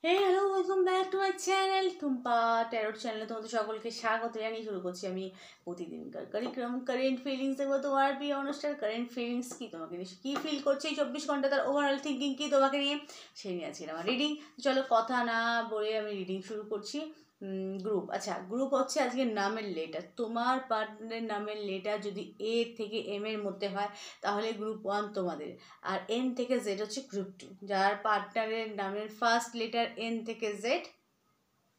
Hey hello, welcome back to my channel Tumpa tarot চ্যানেলে তোমাদের সকলকে স্বাগত জানিয়ে শুরু করছি আমি প্রতিদিনকার কারিক্রম কারেন্ট ফিলিংস দেখবো। তোমার প্রিয় অনুষ্ঠান কারেন্ট ফিলিংস কি, তোমাকে নিয়ে কী ফিল করছে এই 24 ঘন্টা, তার ওভারঅল থিঙ্কিং কী তোমাকে নিয়ে, সেই নিয়ে আজকে আমার রিডিং। চলো কথা না বলে আমি রিডিং শুরু করছি। গ্রুপ, আচ্ছা গ্রুপ হচ্ছে আজকে নামের লেটার। তোমার পার্টনারের নামের লেটার যদি এ থেকে এম এর মধ্যে হয় তাহলে গ্রুপ 1 তোমাদের, আর এন থেকে জেড হচ্ছে গ্রুপ 2। যার পার্টনারের নামের ফার্স্ট লেটার এন থেকে জেড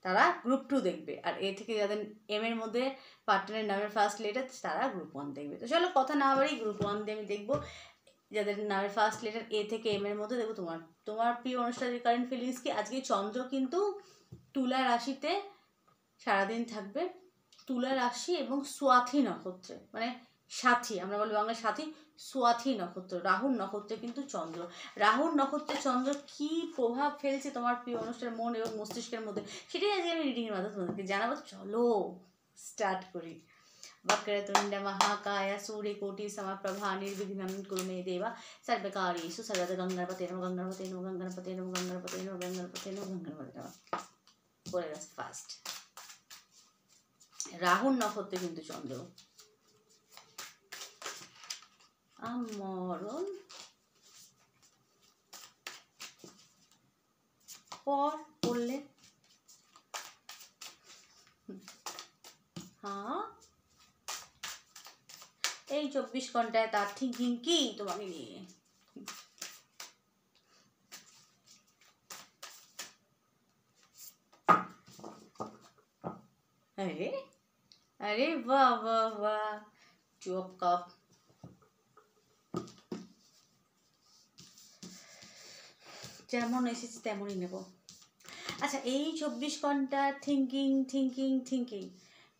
তারা গ্রুপ 2 দেখবে, আর এ থেকে যাদের এম এর মধ্যে পার্টনারের নামের ফার্স্ট লেটার তারা গ্রুপ 1 দেখবে। তো চলো কথা না বাড়ি, গ্রুপ 1 দিয়ে আমি দেখবো যাদের নামের ফার্স্ট লেটার এ থেকে এম এর মধ্যে। দেখবো তোমার তোমার প্রিয় অনুষ্ঠানের কারেন্ট ফিলিংস কি। আজকে চন্দ্র কিন্তু তুলা রাশিতে সারাদিন থাকবে, তুলা রাশি এবং সোয়াথি নক্ষত্রে, মানে সাথী, আমরা বলি বাংলায় সাথী, সোয়াথি নক্ষত্র, রাহুর নক্ষত্রে কিন্তু চন্দ্র। রাহুর নক্ষত্রে চন্দ্র কি প্রভাব ফেলছে তোমার প্রিয় অনুষ্ঠানের মন এবং মস্তিষ্কের মধ্যে, সেটাই আজকে আমি রিডিংয়ের মাধ্যমে তোমাদেরকে জানাবো। চলো স্টার্ট করি। वक्रतुंड महाकाय सूर्यकोटि समप्रभा निर्विघ्नं कुरु मे देव सर्वकार्येषु सर्वदा गंगणपते नमः गंगणपते नमः गंगणपते नमः गंगणपते नमः गंगणपते नमः गंगणपते नमः। বলে গেছে ফার্স্ট রাহুর নক্ষত্রে কিন্তু চন্দ্র। আমরণ পর পড়লে হ্যাঁ এই 24 ঘন্টায় তার থিঙ্কিং কি তোমাকে নিয়ে। अरे अरे वाह वाह वाह, टू ऑफ कप, যেমন এসেছে তেমনই নেব। আচ্ছা এই 24 ঘন্টা থিঙ্কিং থিঙ্কিং থিঙ্কিং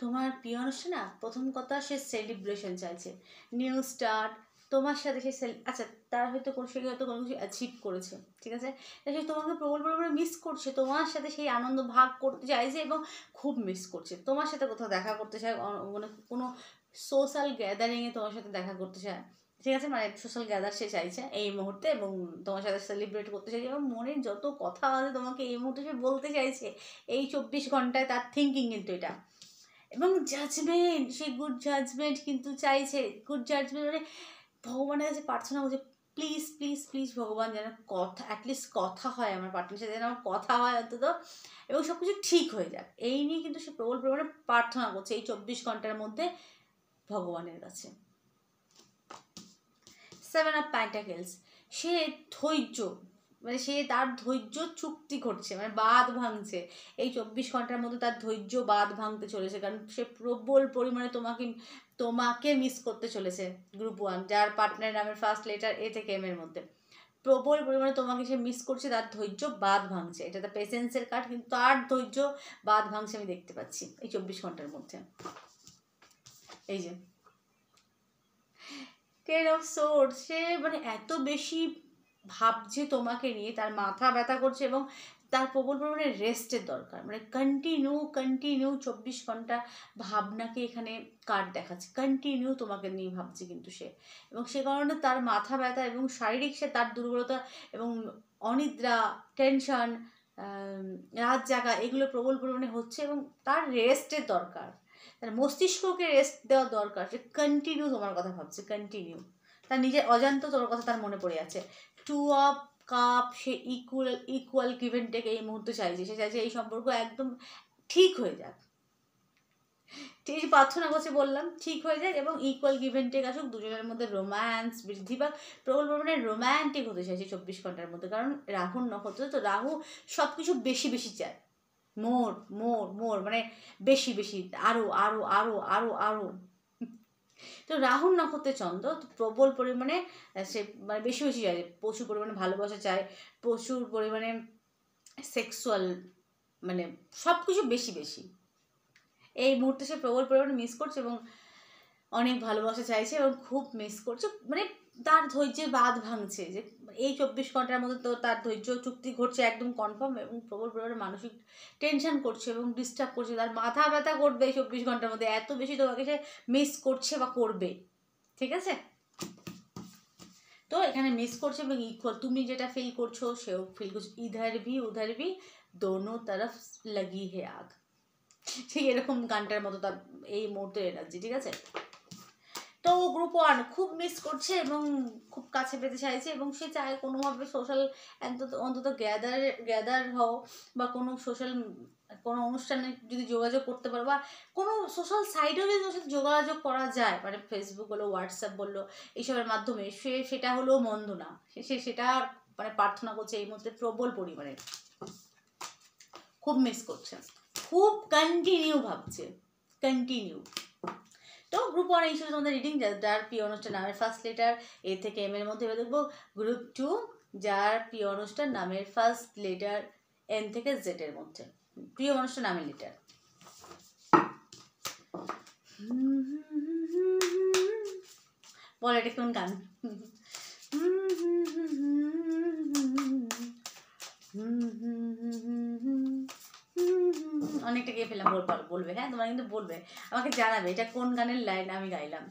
তোমার প্রিয় অনুষ্ঠান না, প্রথম কথা সে সেলিব্রেশন চাইছে, নিউ স্টার্ট তোমার সাথে সে আচ্ছা তার হয়তো সে হয়তো কোনো কিছু অ্যাচিভ করেছে, ঠিক আছে, সে তোমাকে প্রবল পরিমাণে মিস করছে, তোমার সাথে সেই আনন্দ ভাগ করতে চাইছে এবং খুব মিস করছে, তোমার সাথে কোথাও দেখা করতে চায়, মানে কোনো সোশ্যাল গ্যাদারিংয়ে তোমার সাথে দেখা করতে চায়, ঠিক আছে, মানে সোশ্যাল গ্যাদার সে চাইছে এই মুহূর্তে এবং তোমার সাথে সেলিব্রেট করতে চাইছে এবং মনের যত কথা আছে তোমাকে এই মুহূর্তে সে বলতে চাইছে এই 24 ঘন্টায়, তার থিঙ্কিং কিন্তু এটা। এবং জাজমেন্ট, সে গুড জাজমেন্ট কিন্তু চাইছে, গুড জাজমেন্ট মানে ভগবানের কাছে প্রার্থনা করছে, প্লিজ প্লিজ প্লিজ ভগবান যেন কথা, অ্যাটলিস্ট কথা হয় আমার পার্টনারের সাথে, যেন আমার কথা হয় অন্তত, এবং সব কিছু ঠিক হয়ে যাক, এই নিয়ে কিন্তু সে প্রবল পরিমাণে প্রার্থনা করছে এই 24 ঘন্টার মধ্যে ভগবানের কাছে। 7 অফ পেন্টাকেলস, সে ধৈর্য, মানে সে তার ধৈর্য চুক্তি ঘটছে, মানে বাঁধ ভাঙছে এই 24 ঘন্টার মধ্যে, তার ধৈর্য বাঁধ ভাঙতে চলেছে, কারণ সে প্রবল পরিমাণে তোমাকে মিস করতে চলেছে। গ্রুপ 1 যার পার্টনার নামের ফার্স্ট লেটার এ থেকে এম এর মধ্যে প্রবল পরিমাণে তোমাকে সে মিস করছে, তার ধৈর্য বাঁধ ভাঙছে, এটা তার পেশেন্সের কার্ড, কিন্তু তার ধৈর্য বাঁধ ভাঙছে আমি দেখতে পাচ্ছি এই 24 ঘন্টার মধ্যে। এই যে 10 অফ সোর্স, সে মানে এত বেশি ভাবছে তোমাকে নিয়ে, তার মাথা ব্যথা করছে এবং তার প্রবল পরিমাণে রেস্টের দরকার, মানে কন্টিনিউ 24 ঘন্টা ভাবনাকে এখানে কার্ড দেখাচ্ছে, কন্টিনিউ তোমাকে নিয়ে ভাবছে কিন্তু সে, এবং সে কারণে তার মাথা ব্যথা এবং শারীরিক সে তার দুর্বলতা এবং অনিদ্রা, টেনশন, রাত জাগা এগুলো প্রবল পরিমাণে হচ্ছে এবং তার রেস্টের দরকার, তার মস্তিষ্ককে রেস্ট দেওয়া দরকার, সে কন্টিনিউ তোমার কথা ভাবছে, কন্টিনিউ তার নিজের অজান্ত তোমার কথা তার মনে পড়ে আছে। 2 অফ কাপ, সে ইকুয়াল গিভ অ্যান্ড টেক এই মুহূর্তে চাইছে, সে চাইছে এই সম্পর্ক একদম ঠিক হয়ে যাক, ঠিক প্রার্থনা করছে বললাম, ঠিক হয়ে যাক এবং ইকুয়াল গিভ অ্যান্ড টেক আসুক, দুজনের মধ্যে রোম্যান্স বৃদ্ধি পাক, প্রবল পরিমাণে রোম্যান্টিক হতে চাইছে 24 ঘন্টার মধ্যে, কারণ রাহুর নক্ষত্র তো, রাহু সব কিছু বেশি বেশি চায়, মোর মোর মোর মানে বেশি বেশি, আরও আরও আরও আরও আরও। তো রাহুর নক্ষত্রে চন্দ্র তো প্রবল পরিমাণে সে মানে বেশি বেশি চায়, প্রচুর পরিমাণে ভালোবাসা চায়, প্রচুর পরিমাণে সেক্সুয়াল, মানে সব কিছু বেশি বেশি এই মুহূর্তে সে প্রবল পরিমাণে মিস করছে এবং অনেক ভালোবাসা চাইছে এবং খুব মিস করছে, মানে তার ধৈর্যের বাঁধ ভাঙছে যে এই 24 ঘন্টার মধ্যে তো তার ধৈর্য চুক্তি ঘটছে একদম কনফার্ম, এবং প্রবল পরিমাণে মানসিক টেনশন করছে এবং ডিস্টার্ব করছে, তার মাথা ব্যথা করবে এই 24 ঘন্টার মধ্যে, এত বেশি তোমাকে সে মিস করছে বা করবে, ঠিক আছে। তো এখানে মিস করছে এবং ইকুয়াল, তুমি যেটা ফিল করছো সেও ফিল করছো, ইধার ভি উধার ভি দোনো তরফ লাগি হে আগ, ঠিক এরকম গানটার মতো তার এই মুহূর্তে এনার্জি, ঠিক আছে। তো গ্রুপ 1 খুব মিস করছে এবং খুব কাছে পেতে চাইছে এবং সে চায় কোনোভাবে সোশ্যাল অন্তত গ্যাদার হও বা কোনো সোশ্যাল কোনো অনুষ্ঠানে যদি যোগাযোগ করতে পারো বা কোনো সোশ্যাল সাইটেও যদি ওর সাথে যোগাযোগ করা যায়, মানে ফেসবুক বলো হোয়াটসঅ্যাপ বললো এইসবের মাধ্যমে, সেটা হলেও মন্দ না, সেটা মানে প্রার্থনা করছে এই মুহূর্তে প্রবল পরিমাণে, খুব মিস করছে, খুব কন্টিনিউ ভাবছে, কন্টিনিউ। তো গ্রুপ 1 এই ছিল তোমাদের রিডিং, যার প্রিয় অনুষ্ঠান নামের ফার্স্ট লেটার এ থেকে এম এর মধ্যে দেখবো। গ্রুপ 2 যার প্রিয় অনুষ্ঠান নামের ফার্স্ট লেটার এন থেকে জেড এর মধ্যে, প্রিয় অনুষ্ঠান নামের লেটার। বল এটা কোন গান? অনেকটা গিয়ে ফেললাম, বলবে হ্যাঁ, তোমরা কিন্তু বলবে, আমাকে জানাবে এটা কোন গানের লাইন আমি গাইলাম।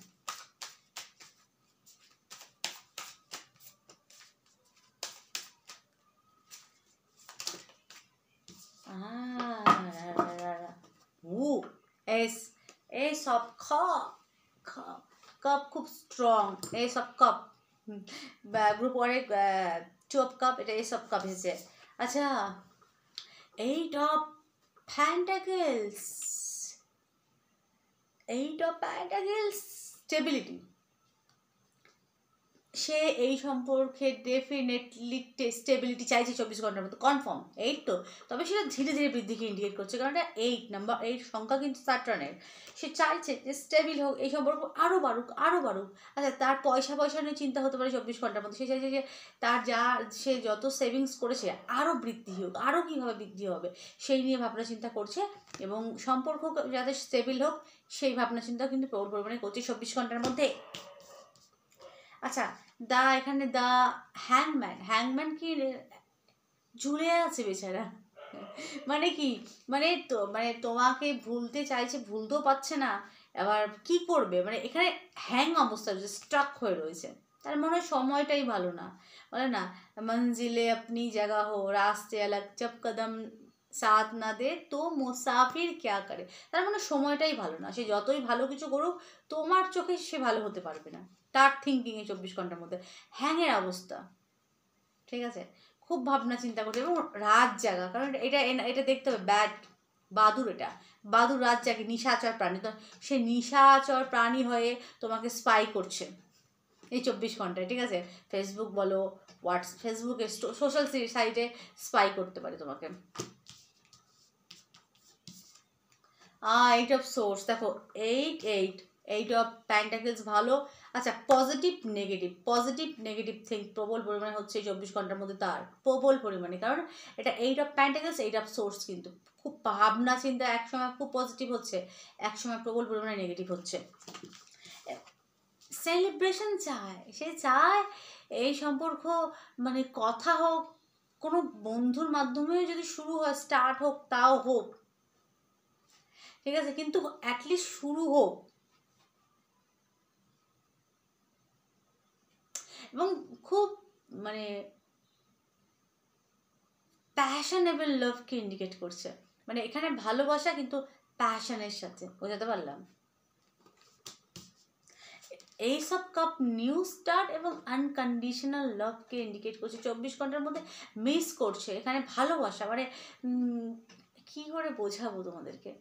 এস অফ কাপ খুব strong, ace of cup, group 1 2 of cup, এটা এস অফ কাপ এসেছে। আচ্ছা, 8 of pentacles, 8 of pentacles stability, সে এই সম্পর্কে ডেফিনেটলি স্টেবিলিটি চাইছে 24 ঘন্টার মতো কনফার্ম, 8 তো, তবে সেটা ধীরে ধীরে বৃদ্ধিকে ইন্ডিকেট করছে, কারণ এটা 8 নাম্বার, 8 সংখ্যা কিন্তু স্যাটার্নের, সে চাইছে যে স্টেবিল হোক এই সম্পর্ক, আরও বাড়ুক আরও বাড়ুক। আচ্ছা, তার পয়সা নিয়ে চিন্তা হতে পারে 24 ঘন্টার মধ্যে, সে চাইছে যে তার সে যত সেভিংস করেছে আরও বৃদ্ধি হোক, আরও কীভাবে বৃদ্ধি হবে সেই নিয়ে ভাবনা চিন্তা করছে, এবং সম্পর্ক যাতে স্টেবিল হোক সেই ভাবনা চিন্তা কিন্তু প্রবল পরিমাণে করছে 24 ঘন্টার মধ্যে। আচ্ছা, এখানে হ্যাংম্যান কি ঝুলে আছে বেচারা, মানে কি, মানে তোমাকে ভুলতে চাইছে, ভুলতেও পারছে না, আবার কি করবে, মানে এখানে হ্যাং অবস্থা, স্ট্রাক হয়ে রয়েছে, তার মনে হয় সময়টাই ভালো না, বলে না মঞ্জিলে আপনি জায়গা হো রাস্তে আলাগ জব কদম সাথ না দে তো মুসাফির ক্যা করে, তার মানে সময়টাই ভালো না, সে যতই ভালো কিছু করুক তোমার চোখে সে ভালো হতে পারবে না, তার থিঙ্কিংয়ে 24 ঘন্টার মধ্যে হ্যাংয়ের অবস্থা, ঠিক আছে, খুব ভাবনা চিন্তা করছে এবং রাত জাগা, কারণ এটা দেখতে হবে বাদুর, এটা বাদুর রাত জাগে, নিশাচর প্রাণী, তো সে নিশাচর প্রাণী হয়ে তোমাকে স্পাই করছে এই 24 ঘন্টায়, ঠিক আছে, ফেসবুক বলো ফেসবুকে সোশ্যাল সাইটে স্পাই করতে পারে তোমাকে। 8 অফ সোর্স, দেখো 8 অফ পেন্টাকেলস ভালো। আচ্ছা, পজিটিভ নেগেটিভ থিঙ্ক প্রবল পরিমাণে হচ্ছে 24 ঘন্টার মধ্যে, তার প্রবল পরিমাণে, কারণ এটা 8 অফ পেন্টাকেলস 8 অফ সোর্স, কিন্তু খুব ভাবনা চিন্তা একসময় খুব পজিটিভ হচ্ছে, একসময় প্রবল পরিমাণে নেগেটিভ হচ্ছে। সেলিব্রেশন চায়, সে চায় এই সম্পর্ক মানে কথা হোক, কোনো বন্ধুর মাধ্যমেও যদি শুরু হয়, স্টার্ট হোক, তাও হোক, ঠিক আছে, কিন্তু অ্যাটলিস্ট শুরু হোক, এবং খুব মানে প্যাশনেবল লাভকে ইন্ডিকেট করছে, মানে এখানে ভালোবাসা কিন্তু প্যাশনের সাথে, বোঝাতে পারলাম। এই সব কাপ নিউ স্টার্ট এবং আনকন্ডিশনাল লাভকে ইন্ডিকেট করছে, 24 ঘন্টার মধ্যে মিস করছে এখানে ভালোবাসা, মানে কি করে বোঝাবো তোমাদেরকে,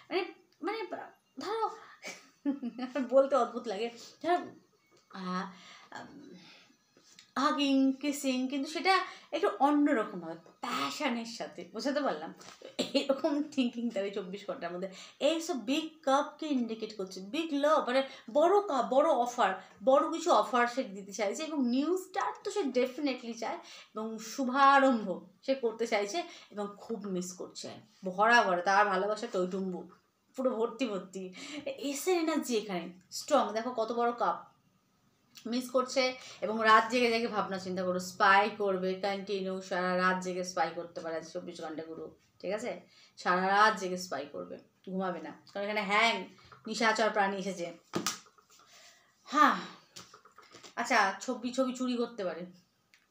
মানে মানে ধরো বলতে অদ্ভুত লাগে, ধরো হাগিং কিসিং, কিন্তু সেটা একটু অন্যরকম হবে প্যাশনের সাথে, বোঝাতে পারলাম, এরকম থিঙ্কিং তার 24 ঘন্টার মধ্যে এইসব বিগ কাপকে ইন্ডিকেট করছে, বিগ লাভ, মানে বড় কাপ, বড় অফার, বড় কিছু অফার সে দিতে চাইছে, এবং নিউ স্টার্ট তো সে ডেফিনেটলি চায়, এবং শুভারম্ভ সে করতে চাইছে, এবং খুব মিস করছে, ভরা তার ভালোবাসা টইটুম্বু পুরো ভর্তি এসের এনার্জি এখানে স্ট্রং, দেখো কত বড় কাপ, মিস করছে, এবং রাত জেগে ভাবনা চিন্তা করো, স্পাই করবে কন্টিনিউ, সারা রাত জেগে স্পাই করতে পারে 24 ঘন্টা গুরু, ঠিক আছে, সারা রাত জেগে স্পাই করবে, ঘুমাবে না, কারণ এখানে নিশাচর প্রাণী এসেছে। হ্যাঁ, আচ্ছা, ছবি চুরি করতে পারে,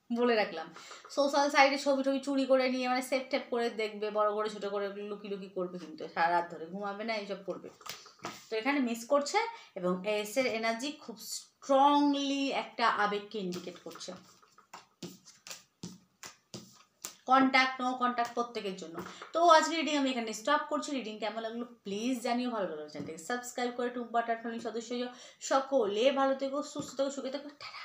বলে রাখলাম। সোশ্যাল সাইটে ছবি চুরি করে নিয়ে মানে সেভ টেপ করে দেখবে, বড় করে ছোটো করে লুকি করবে, কিন্তু সারা রাত ধরে ঘুমাবে না, এইসব করবে। তো এখানে মিস করছে, এবং এসের এনার্জি খুব স্ট্রংলি একটা আবেগকে ইন্ডিকেট করছে। কন্ট্যাক্ট, নো কন্ট্যাক্ট প্রত্যেকের জন্য। তো আজকে রিডিং আমি এখানে স্টপ করছি। রিডিং কেমন লাগলো প্লিজ জানিও, ভালো লাগলো চ্যানেলটাকে সাবস্ক্রাইব করে টুম্পা টাটফানি সদস্য সকলে ভালো থেকো, সুস্থ থেকো, সুখে থেকো, টাটা।